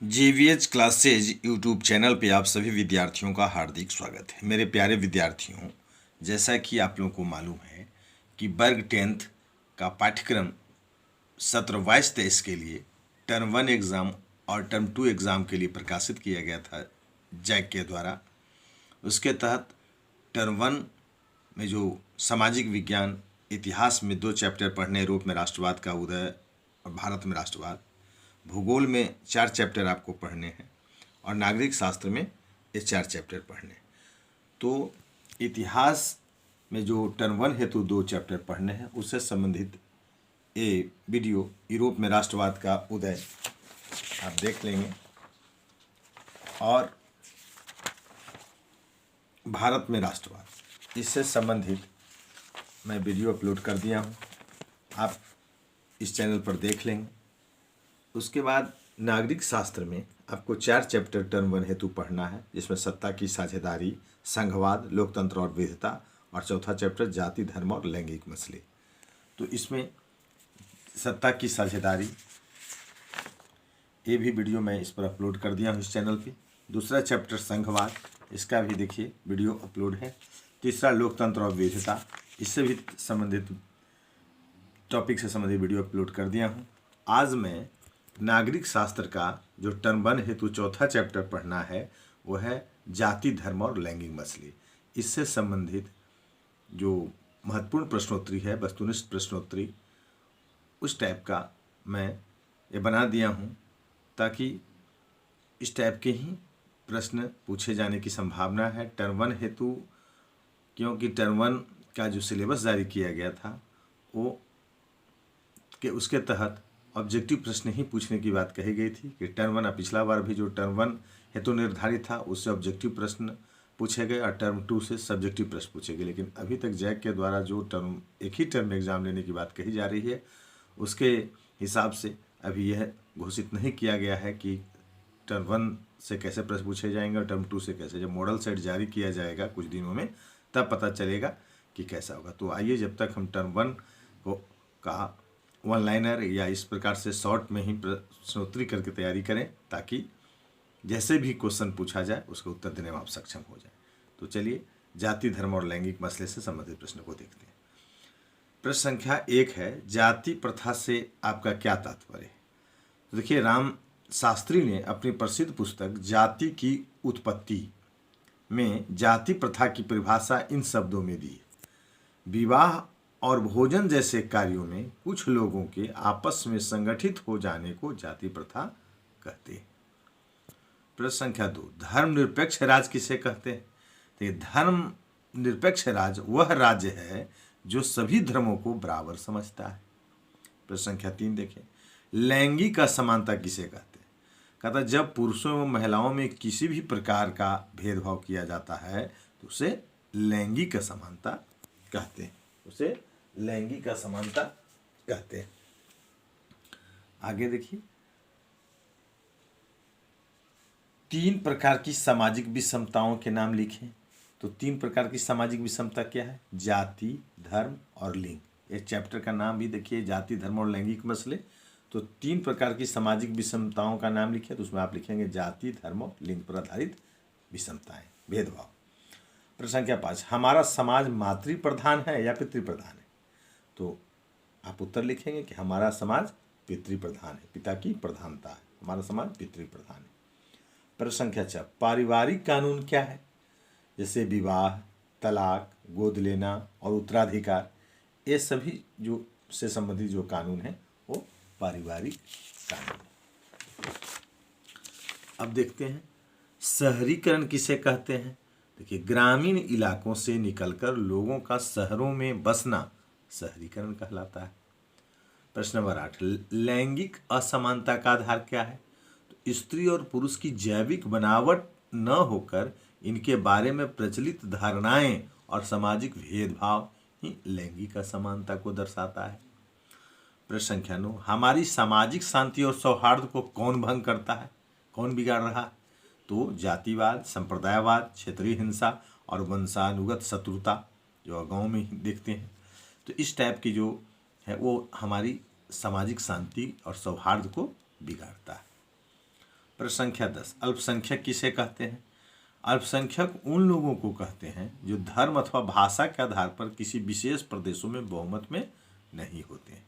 JVH classes YouTube channel पे आप सभी विद्यार्थियों का हार्दिक स्वागत है। मेरे प्यारे विद्यार्थियों, जैसा कि आप लोगों को मालूम है कि वर्ग 10th का पाठ्यक्रम सत्र 22-23 के लिए टर्म 1 एग्ज़ाम और टर्म 2 एग्ज़ाम के लिए प्रकाशित किया गया था जैक के द्वारा। उसके तहत टर्म 1 में जो सामाजिक विज्ञान इतिहास में 2 चैप्टर पढ़ने, यूरोप में राष्ट्रवाद का उदय और भारत में राष्ट्रवाद, भूगोल में 4 चैप्टर आपको पढ़ने हैं और नागरिक शास्त्र में ये 4 चैप्टर पढ़ने हैं। तो इतिहास में जो टर्म 1 हेतु 2 चैप्टर पढ़ने हैं उससे संबंधित ये वीडियो यूरोप में राष्ट्रवाद का उदय आप देख लेंगे और भारत में राष्ट्रवाद, इससे संबंधित मैं वीडियो अपलोड कर दिया हूँ, आप इस चैनल पर देख लेंगे। उसके बाद नागरिक शास्त्र में आपको 4 चैप्टर टर्म 1 हेतु पढ़ना है, जिसमें सत्ता की साझेदारी, संघवाद, लोकतंत्र और विविधता, और चौथा चैप्टर जाति, धर्म और लैंगिक मसले। तो इसमें सत्ता की साझेदारी ये भी वीडियो मैं इस पर अपलोड कर दिया हूँ इस चैनल पे। दूसरा चैप्टर संघवाद, इसका भी देखिए वीडियो अपलोड है। तीसरा लोकतंत्र और विविधता, इससे भी संबंधित टॉपिक से संबंधित वीडियो अपलोड कर दिया हूँ। आज मैं नागरिक शास्त्र का जो टर्म 1 हेतु चौथा चैप्टर पढ़ना है वो है जाति, धर्म और लैंगिक मसले। इससे संबंधित जो महत्वपूर्ण प्रश्नोत्तरी है, वस्तुनिष्ठ प्रश्नोत्तरी, उस टाइप का मैं ये बना दिया हूँ ताकि इस टाइप के ही प्रश्न पूछे जाने की संभावना है टर्म 1 हेतु। क्योंकि टर्म 1 का जो सिलेबस जारी किया गया था वो कि उसके तहत ऑब्जेक्टिव प्रश्न ही पूछने की बात कही गई थी कि टर्म 1, पिछला बार भी जो टर्म 1 हेतु निर्धारित था उससे ऑब्जेक्टिव प्रश्न पूछे गए और टर्म 2 से सब्जेक्टिव प्रश्न पूछे गए। लेकिन अभी तक जैक के द्वारा जो एक ही टर्म एग्ज़ाम लेने की बात कही जा रही है उसके हिसाब से अभी यह घोषित नहीं किया गया है कि टर्म 1 से कैसे प्रश्न पूछे जाएंगे और टर्म 2 से कैसे। जब मॉडल सेट जारी किया जाएगा कुछ दिनों में तब पता चलेगा कि कैसा होगा। तो आइए, जब तक हम टर्म 1 को का वन लाइनर या इस प्रकार से शॉर्ट में ही प्रश्नोत्तरी करके तैयारी करें ताकि जैसे भी क्वेश्चन पूछा जाए उसका उत्तर देने में आप सक्षम हो जाए। तो चलिए जाति, धर्म और लैंगिक मसले से संबंधित प्रश्न को देखते हैं। प्रश्न संख्या 1 है, जाति प्रथा से आपका क्या तात्पर्य है? तो देखिए, राम शास्त्री ने अपनी प्रसिद्ध पुस्तक जाति की उत्पत्ति में जाति प्रथा की परिभाषा इन शब्दों में दी है: विवाह और भोजन जैसे कार्यों में कुछ लोगों के आपस में संगठित हो जाने को जाति प्रथा कहते हैं। प्रश्न संख्या 2, धर्मनिरपेक्ष राज्य किसे कहते हैं? तो धर्म निरपेक्ष राज्य वह राज्य है जो सभी धर्मों को बराबर समझता है। प्रश्न संख्या 3 देखें, लैंगिक असमानता किसे कहते हैं? कहता है जब पुरुषों एवं महिलाओं में किसी भी प्रकार का भेदभाव किया जाता है तो उसे लैंगिक असमानता कहते हैं, उसे लैंगिक असमानता कहते हैं। आगे देखिए, 3 प्रकार की सामाजिक विषमताओं के नाम लिखें। तो 3 प्रकार की सामाजिक विषमता क्या है? जाति, धर्म और लिंग। ये चैप्टर का नाम भी देखिए, जाति, धर्म और लैंगिक मसले। तो 3 प्रकार की सामाजिक विषमताओं का नाम लिखिए, तो उसमें आप लिखेंगे जाति, धर्म और लिंग पर आधारित विषमताएं, भेदभाव। प्रश्न संख्या 5, हमारा समाज मातृ प्रधान है या पितृ प्रधान है? तो आप उत्तर लिखेंगे कि हमारा समाज पितृ प्रधान है, पिता की प्रधानता है, हमारा समाज पितृ प्रधान है। प्रश्न संख्या 6, पारिवारिक कानून क्या है? जैसे विवाह, तलाक, गोद लेना और उत्तराधिकार, ये सभी जो से संबंधित जो कानून है वो पारिवारिक कानून है। अब देखते हैं शहरीकरण किसे कहते हैं? देखिए, ग्रामीण इलाकों से निकलकर लोगों का शहरों में बसना शहरीकरण कहलाता है। प्रश्न नंबर 8, लैंगिक असमानता का आधार क्या है? तो स्त्री और पुरुष की जैविक बनावट न होकर इनके बारे में प्रचलित धारणाएं और सामाजिक भेदभाव ही लैंगिक असमानता को दर्शाता है। प्रश्न संख्या 9, हमारी सामाजिक शांति और सौहार्द को कौन भंग करता है, कौन बिगाड़ रहा है? तो जातिवाद, संप्रदायवाद, क्षेत्रीय हिंसा और वंशानुगत शत्रुता, जो गाँव में ही देखते हैं। तो इस टाइप की जो है वो हमारी सामाजिक शांति और सौहार्द को बिगाड़ता है। प्रश्न संख्या 10, अल्पसंख्यक किसे कहते हैं? अल्पसंख्यक उन लोगों को कहते हैं जो धर्म अथवा भाषा के आधार पर किसी विशेष प्रदेशों में बहुमत में नहीं होते हैं,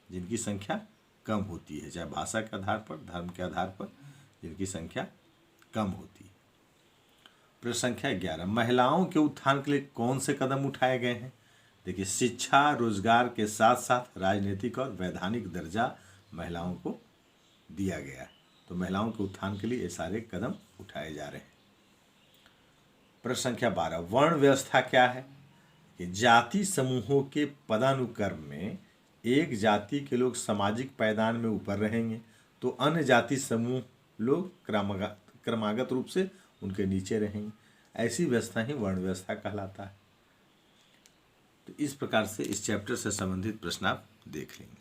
जिनकी संख्या कम होती है, चाहे भाषा के आधार पर, धर्म के आधार पर, जिनकी संख्या कम होती है। प्रश्न संख्या 11, महिलाओं के उत्थान के लिए कौन से कदम उठाए गए हैं? देखिए, शिक्षा, रोजगार के साथ साथ राजनीतिक और वैधानिक दर्जा महिलाओं को दिया गया है, तो महिलाओं के उत्थान के लिए ये सारे कदम उठाए जा रहे हैं। प्रश्न संख्या 12, वर्ण व्यवस्था क्या है? कि जाति समूहों के पदानुक्रम में एक जाति के लोग सामाजिक पायदान में ऊपर रहेंगे तो अन्य जाति समूह लोग क्रमागत रूप से उनके नीचे रहेंगे। ऐसी व्यवस्था ही वर्ण व्यवस्था कहलाता है। तो इस प्रकार से इस चैप्टर से संबंधित प्रश्न आप देख लेंगे।